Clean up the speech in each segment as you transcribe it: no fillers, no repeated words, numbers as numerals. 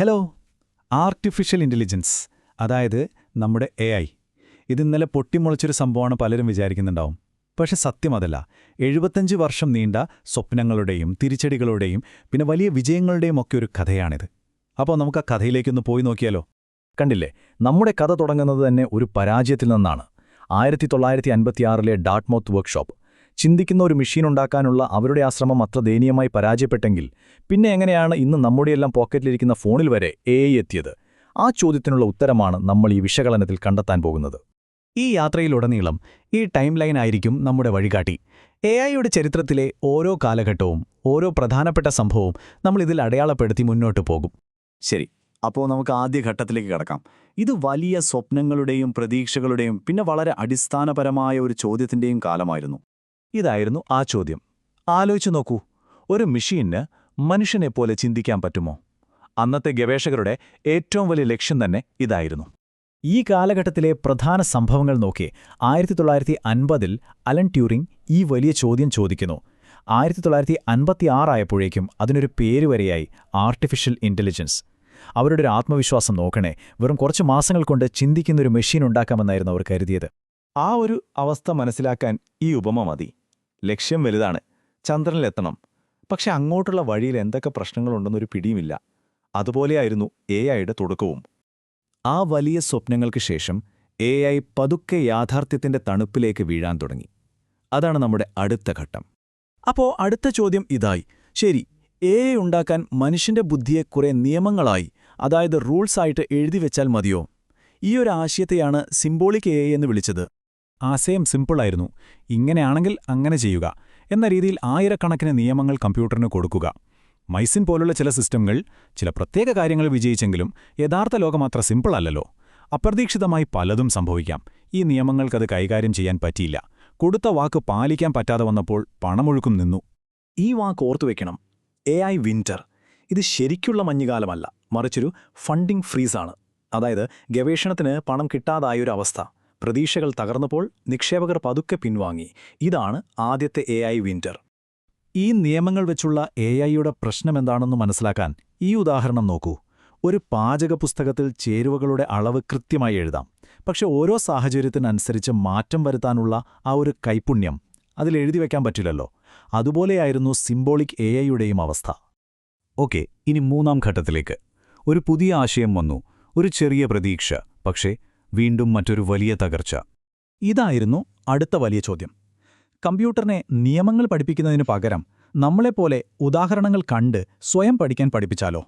Hello. Artificial intelligence, അതായത് നമ്മുടെ AI, ഇതിന്നലെ പൊട്ടിമുളച്ചൊരു സംഭവമാണ് പലരും വിചാരിക്കുന്നുണ്ടാവും. പക്ഷെ സത്യം അതല്ല. 75 വർഷം നീണ്ട സ്വപ്നങ്ങളുടെയും തിരിച്ചടികളുടെയും പിന്നെ വലിയ വിജയങ്ങളുടെയും ഒക്കെ ഒരു കഥയാണിത്. അപ്പോൾ നമുക്ക് ആ കഥയിലേക്കൊന്ന് പോയി നോക്കിയാലോ? കണ്ടില്ലേ, നമ്മുടെ കഥ തുടങ്ങുന്നത് തന്നെ ഒരു പരാജയത്തിൽ നിന്നാണ്. 1956-ലെ ഡാർട്ട്മൗത്ത് വർക്ക്ഷോപ്പ്. ചിന്തിക്കുന്ന ഒരു മെഷീൻ ഉണ്ടാക്കാനുള്ള അവരുടെ ആ ശ്രമം അത്ര ദയനീയമായി പരാജയപ്പെട്ടെങ്കിൽ പിന്നെ എങ്ങനെയാണ് ഇന്ന് നമ്മുടെയെല്ലാം പോക്കറ്റിലിരിക്കുന്ന ഫോണിൽ വരെ AI എത്തിയത്? ആ ചോദ്യത്തിനുള്ള ഉത്തരമാണ് നമ്മൾ ഈ വിശകലനത്തിൽ കണ്ടെത്താൻ പോകുന്നത്. ഈ യാത്രയിലുടനീളം ഈ ടൈം ലൈൻ ആയിരിക്കും നമ്മുടെ വഴികാട്ടി. AIയുടെ ചരിത്രത്തിലെ ഓരോ കാലഘട്ടവും ഓരോ പ്രധാനപ്പെട്ട സംഭവവും നമ്മൾ ഇതിൽ അടയാളപ്പെടുത്തി മുന്നോട്ടു പോകും. ശരി, അപ്പോൾ നമുക്ക് ആദ്യ ഘട്ടത്തിലേക്ക് കടക്കാം. ഇത് വലിയ സ്വപ്നങ്ങളുടെയും പ്രതീക്ഷകളുടെയും പിന്നെ വളരെ അടിസ്ഥാനപരമായ ഒരു ചോദ്യത്തിൻ്റെയും കാലമായിരുന്നു. ഇതായിരുന്നു ആ ചോദ്യം. ആലോചിച്ചു നോക്കൂ, ഒരു മെഷീന് മനുഷ്യനെപ്പോലെ ചിന്തിക്കാൻ പറ്റുമോ? അന്നത്തെ ഗവേഷകരുടെ ഏറ്റവും വലിയ ലക്ഷ്യം തന്നെ ഇതായിരുന്നു. ഈ കാലഘട്ടത്തിലെ പ്രധാന സംഭവങ്ങൾ നോക്കി 1950-ൽ അലൻ ട്യൂറിംഗ് ഈ വലിയ ചോദ്യം ചോദിക്കുന്നു. 1956 ആയപ്പോഴേക്കും അതിനൊരു പേരുവരെയായി, ആർട്ടിഫിഷ്യൽ ഇൻ്റലിജൻസ്. അവരുടെ ഒരു ആത്മവിശ്വാസം നോക്കണേ, വെറും കുറച്ച് മാസങ്ങൾ കൊണ്ട് ചിന്തിക്കുന്നൊരു മെഷീൻ ഉണ്ടാക്കാമെന്നായിരുന്നു അവർ കരുതിയത്. ആ ഒരു അവസ്ഥ മനസ്സിലാക്കാൻ ഈ ഉപമ മതി. ലക്ഷ്യം വലുതാണ്, ചന്ദ്രനിലെത്തണം. പക്ഷെ അങ്ങോട്ടുള്ള വഴിയിൽ എന്തൊക്കെ പ്രശ്നങ്ങളുണ്ടെന്നൊരു പിടിയുമില്ല. അതുപോലെയായിരുന്നു AIയുടെ തുടക്കവും. ആ വലിയ സ്വപ്നങ്ങൾക്ക് ശേഷം AI പതുക്കെ യാഥാർത്ഥ്യത്തിന്റെ തണുപ്പിലേക്ക് വീഴാൻ തുടങ്ങി. അതാണ് നമ്മുടെ അടുത്ത ഘട്ടം. അപ്പോൾ അടുത്ത ചോദ്യം ഇതായി: ശരി, AI ഉണ്ടാക്കാൻ മനുഷ്യന്റെ ബുദ്ധിയെ കുറെ നിയമങ്ങളായി, അതായത് റൂൾസായിട്ട് എഴുതിവെച്ചാൽ മതിയോ? ഈ ഒരു ആശയത്തെയാണ് സിംബോളിക് AI എന്ന് വിളിച്ചത്. ആശയം സിമ്പിളായിരുന്നു. ഇങ്ങനെയാണെങ്കിൽ അങ്ങനെ ചെയ്യുക എന്ന രീതിയിൽ ആയിരക്കണക്കിന് നിയമങ്ങൾ കമ്പ്യൂട്ടറിന് കൊടുക്കുക. മൈസിൻ പോലുള്ള ചില സിസ്റ്റങ്ങൾ ചില പ്രത്യേക കാര്യങ്ങൾ വിജയിച്ചെങ്കിലും യഥാർത്ഥ ലോകം അത്ര സിമ്പിൾ അല്ലല്ലോ. അപ്രതീക്ഷിതമായി പലതും സംഭവിക്കാം. ഈ നിയമങ്ങൾക്കത് കൈകാര്യം ചെയ്യാൻ പറ്റിയില്ല. കൊടുത്ത വാക്ക് പാലിക്കാൻ പറ്റാതെ വന്നപ്പോൾ പണമൊഴുക്കും നിന്നു. ഈ വാക്ക് ഓർത്തുവെക്കണം, AI വിന്റർ. ഇത് ശരിക്കുള്ള മഞ്ഞുകാലമല്ല, മറിച്ചൊരു ഫണ്ടിംഗ് ഫ്രീസാണ്. അതായത് ഗവേഷണത്തിന് പണം കിട്ടാതായൊരു അവസ്ഥ. പ്രതീക്ഷകൾ തകർന്നപ്പോൾ നിക്ഷേപകർ പതുക്കെ പിൻവാങ്ങി. ഇതാണ് ആദ്യത്തെ AI വിന്റർ. ഈ നിയമങ്ങൾ വെച്ചുള്ള AIയുടെ പ്രശ്നമെന്താണെന്ന് മനസ്സിലാക്കാൻ ഈ ഉദാഹരണം നോക്കൂ. ഒരു പാചക പുസ്തകത്തിൽ ചേരുവകളുടെ അളവ് കൃത്യമായി എഴുതാം. പക്ഷെ ഓരോ സാഹചര്യത്തിനനുസരിച്ച് മാറ്റം വരുത്താനുള്ള ആ ഒരു കൈപുണ്യം അതിലെഴുതി വയ്ക്കാൻ പറ്റില്ലല്ലോ. അതുപോലെയായിരുന്നു സിംബോളിക് AIയുടെയും അവസ്ഥ. ഓക്കെ, ഇനി മൂന്നാം ഘട്ടത്തിലേക്ക്. ഒരു പുതിയ ആശയം വന്നു, ഒരു ചെറിയ പ്രതീക്ഷ, പക്ഷേ വീണ്ടും മറ്റൊരു വലിയ തകർച്ച. ഇതായിരുന്നു അടുത്ത വലിയ ചോദ്യം. കമ്പ്യൂട്ടറിനെ നിയമങ്ങൾ പഠിപ്പിക്കുന്നതിനു പകരം നമ്മളെപ്പോലെ ഉദാഹരണങ്ങൾ കണ്ട് സ്വയം പഠിക്കാൻ പഠിപ്പിച്ചാലോ?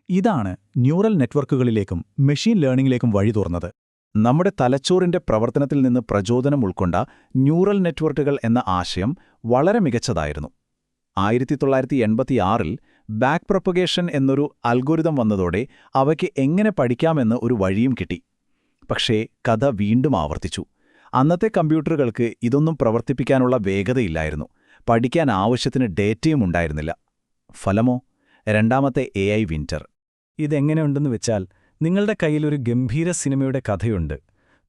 ഇതാണ് ന്യൂറൽ നെറ്റ്വർക്കുകളിലേക്കും മെഷീൻ ലേണിംഗിലേക്കും വഴി തുറന്നത്. നമ്മുടെ തലച്ചോറിന്റെ പ്രവർത്തനത്തിൽ നിന്ന് പ്രചോദനം ഉൾക്കൊണ്ട ന്യൂറൽ നെറ്റ്വർക്കുകൾ എന്ന ആശയം വളരെ മികച്ചതായിരുന്നു. 1986-ൽ ബാക്ക് പ്രൊപ്പഗേഷൻ എന്നൊരു അൽഗോരിതം വന്നതോടെ അവയ്ക്ക് എങ്ങനെ പഠിക്കാമെന്ന് ഒരു വഴിയും കിട്ടി. പക്ഷേ കഥ വീണ്ടും ആവർത്തിച്ചു. അന്നത്തെ കമ്പ്യൂട്ടറുകൾക്ക് ഇതൊന്നും പ്രവർത്തിപ്പിക്കാനുള്ള വേഗതയില്ലായിരുന്നു. പഠിക്കാൻ ആവശ്യത്തിന് ഡേറ്റയും ഉണ്ടായിരുന്നില്ല. ഫലമോ? രണ്ടാമത്തെ AI വിന്റർ. ഇതെങ്ങനെയുണ്ടെന്ന് വെച്ചാൽ, നിങ്ങളുടെ കയ്യിലൊരു ഗംഭീര സിനിമയുടെ കഥയുണ്ട്.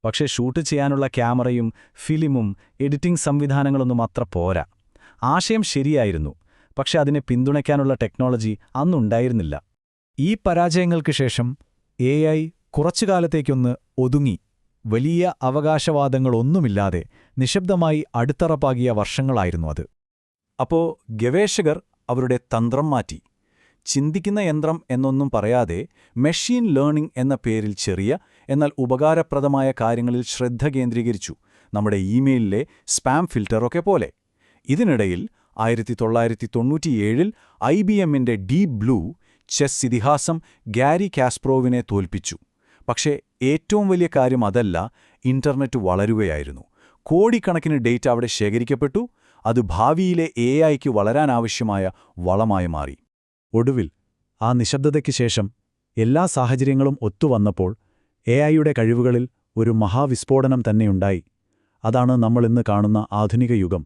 പക്ഷേ ഷൂട്ട് ചെയ്യാനുള്ള ക്യാമറയും ഫിലിമും എഡിറ്റിംഗ് സംവിധാനങ്ങളൊന്നും അത്ര പോരാ. ആശയം ശരിയായിരുന്നു, പക്ഷെ അതിനെ പിന്തുണയ്ക്കാനുള്ള ടെക്നോളജി അന്നുണ്ടായിരുന്നില്ല. ഈ പരാജയങ്ങൾക്ക് ശേഷം AI കുറച്ചുകാലത്തേക്കൊന്ന് ഒതുങ്ങി. വലിയ അവകാശവാദങ്ങളൊന്നുമില്ലാതെ നിശബ്ദമായി അടിത്തറപ്പാകിയ വർഷങ്ങളായിരുന്നു അത്. അപ്പോൾ ഗവേഷകർ അവരുടെ തന്ത്രം മാറ്റി. ചിന്തിക്കുന്ന യന്ത്രം എന്നൊന്നും പറയാതെ മെഷീൻ ലേണിംഗ് എന്ന പേരിൽ ചെറിയ എന്നാൽ ഉപകാരപ്രദമായ കാര്യങ്ങളിൽ ശ്രദ്ധ കേന്ദ്രീകരിച്ചു. നമ്മുടെ ഇമെയിലിലെ സ്പാം ഫിൽറ്ററൊക്കെ പോലെ. ഇതിനിടയിൽ 1997-ൽ IBMന്റെ ഡീപ് ബ്ലൂ ചെസ് ഇതിഹാസം ഗാരി കാസ്പ്രോവിനെ തോൽപ്പിച്ചു. പക്ഷേ ഏറ്റവും വലിയ കാര്യം അതല്ല, ഇന്റർനെറ്റ് വളരുകയായിരുന്നു. കോടിക്കണക്കിന് ഡേറ്റ അവിടെ ശേഖരിക്കപ്പെട്ടു. അത് ഭാവിയിലെ AIക്ക് വളരാനാവശ്യമായ വളമായി മാറി. ഒടുവിൽ ആ നിശബ്ദതയ്ക്ക് ശേഷം എല്ലാ സാഹചര്യങ്ങളും ഒത്തുവന്നപ്പോൾ AIയുടെ കഴിവുകളിൽ ഒരു മഹാവിസ്ഫോടനം തന്നെയുണ്ടായി. അതാണ് നമ്മളിന്ന് കാണുന്ന ആധുനിക യുഗം.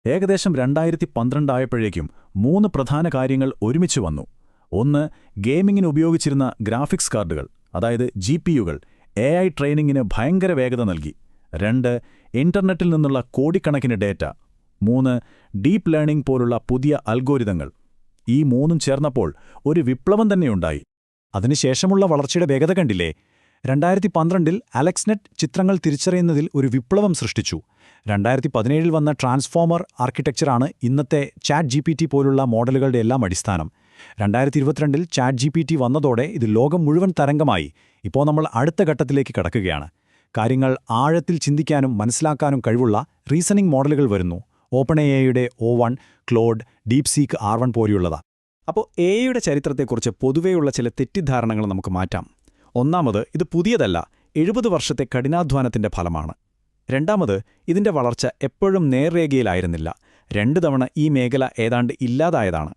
ഏകദേശം 2012 ആയപ്പോഴേക്കും 3 പ്രധാന കാര്യങ്ങൾ ഒരുമിച്ച് വന്നു. ഒന്ന്, ഗെയിമിങ്ങിന് ഉപയോഗിച്ചിരുന്ന ഗ്രാഫിക്സ് കാർഡുകൾ, അതായത് GPUകൾ AI ട്രെയിനിങ്ങിന് ഭയങ്കര വേഗത നൽകി. 2, ഇന്റർനെറ്റിൽ നിന്നുള്ള കോടിക്കണക്കിന് ഡേറ്റ. 3, ഡീപ്പ് ലേണിംഗ് പോലുള്ള പുതിയ അൽഗോരിതങ്ങൾ. ഈ മൂന്നും ചേർന്നപ്പോൾ ഒരു വിപ്ലവം തന്നെയുണ്ടായി. അതിനുശേഷമുള്ള വളർച്ചയുടെ വേഗത കണ്ടില്ലേ? 2012-ൽ അലക്സ്നെറ്റ് ചിത്രങ്ങൾ തിരിച്ചറിയുന്നതിൽ ഒരു വിപ്ലവം സൃഷ്ടിച്ചു. 2017-ൽ വന്ന ട്രാൻസ്ഫോമർ ആർക്കിടെക്ചറാണ് ഇന്നത്തെ ചാറ്റ് GPT പോലുള്ള മോഡലുകളുടെ എല്ലാം അടിസ്ഥാനം. 2022-ൽ ചാറ്റ് GPT വന്നതോടെ ഇത് ലോകം മുഴുവൻ തരംഗമായി. ഇപ്പോൾ നമ്മൾ അടുത്ത ഘട്ടത്തിലേക്ക് കടക്കുകയാണ്. കാര്യങ്ങൾ ആഴത്തിൽ ചിന്തിക്കാനും മനസ്സിലാക്കാനും കഴിവുള്ള റീസണിംഗ് മോഡലുകൾ വരുന്നു. OpenAIയുടെ O1, ക്ലോഡ്, ഡീപ്സീക്ക് R1 പോലെയുള്ളതാ. അപ്പോൾ AI-യുടെ ചരിത്രത്തെക്കുറിച്ച് പൊതുവെയുള്ള ചില തെറ്റിദ്ധാരണകൾ നമുക്ക് മാറ്റാം. ഒന്നാമത്, ഇത് പുതിയതല്ല, 70 വർഷത്തെ കഠിനാധ്വാനത്തിന്റെ ഫലമാണ്. രണ്ടാമത്, ഇതിന്റെ വളർച്ച എപ്പോഴും നേർരേഖയിലായിരുന്നില്ല. 2 തവണ ഈ മേഖല ഏതാണ്ട് ഇല്ലാതായതാണ്.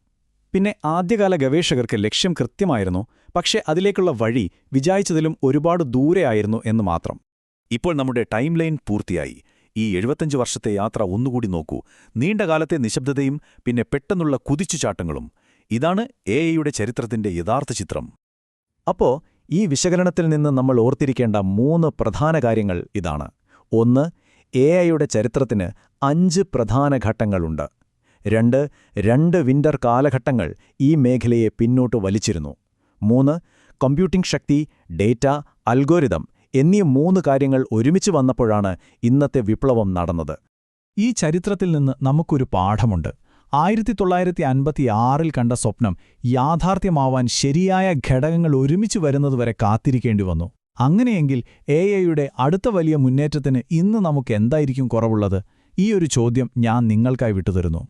പിന്നെ ആദ്യകാല ഗവേഷകർക്ക് ലക്ഷ്യം കൃത്യമായിരുന്നു, പക്ഷേ അതിലേക്കുള്ള വഴി വിചാരിച്ചതിലും ഒരുപാട് ദൂരെയായിരുന്നു എന്ന് മാത്രം. ഇപ്പോൾ നമ്മുടെ ടൈം ലൈൻ പൂർത്തിയായി. ഈ 75 വർഷത്തെ യാത്ര ഒന്നുകൂടി നോക്കൂ. നീണ്ടകാലത്തെ നിശബ്ദതയും പിന്നെ പെട്ടെന്നുള്ള കുതിച്ചുചാട്ടങ്ങളും. ഇതാണ് AI-യുടെ ചരിത്രത്തിന്റെ യഥാർത്ഥ ചിത്രം. അപ്പോൾ ഈ വിശകലനത്തിൽ നിന്ന് നമ്മൾ ഓർത്തിരിക്കേണ്ട 3 പ്രധാന കാര്യങ്ങൾ ഇതാണ്. 1. AI-യുടെ ചരിത്രത്തിന് 5 പ്രധാന ഘട്ടങ്ങളുണ്ട്. 2 വിന്റർ കാലഘട്ടങ്ങൾ ഈ മേഖലയെ പിന്നോട്ട് വലിച്ചിരുന്നു. 3. കമ്പ്യൂട്ടിംഗ് ശക്തി, ഡേറ്റ, അൽഗോരിതം എന്നീ 3 കാര്യങ്ങൾ ഒരുമിച്ച് വന്നപ്പോഴാണ് ഇന്നത്തെ വിപ്ലവം നടന്നത്. ഈ ചരിത്രത്തിൽ നിന്ന് നമുക്കൊരു പാഠമുണ്ട്. 1956-ൽ കണ്ട സ്വപ്നം യാഥാർത്ഥ്യമാവാൻ ശരിയായ ഘടകങ്ങൾ ഒരുമിച്ച് വരുന്നതുവരെ കാത്തിരിക്കേണ്ടി വന്നു. അങ്ങനെയെങ്കിൽ AI-യുടെ അടുത്ത വലിയ മുന്നേറ്റത്തിന് ഇന്ന് നമുക്ക് എന്തായിരിക്കും കുറവുള്ളത്? ഈ ഒരു ചോദ്യം ഞാൻ നിങ്ങൾക്കായി വിട്ടുതരുന്നു.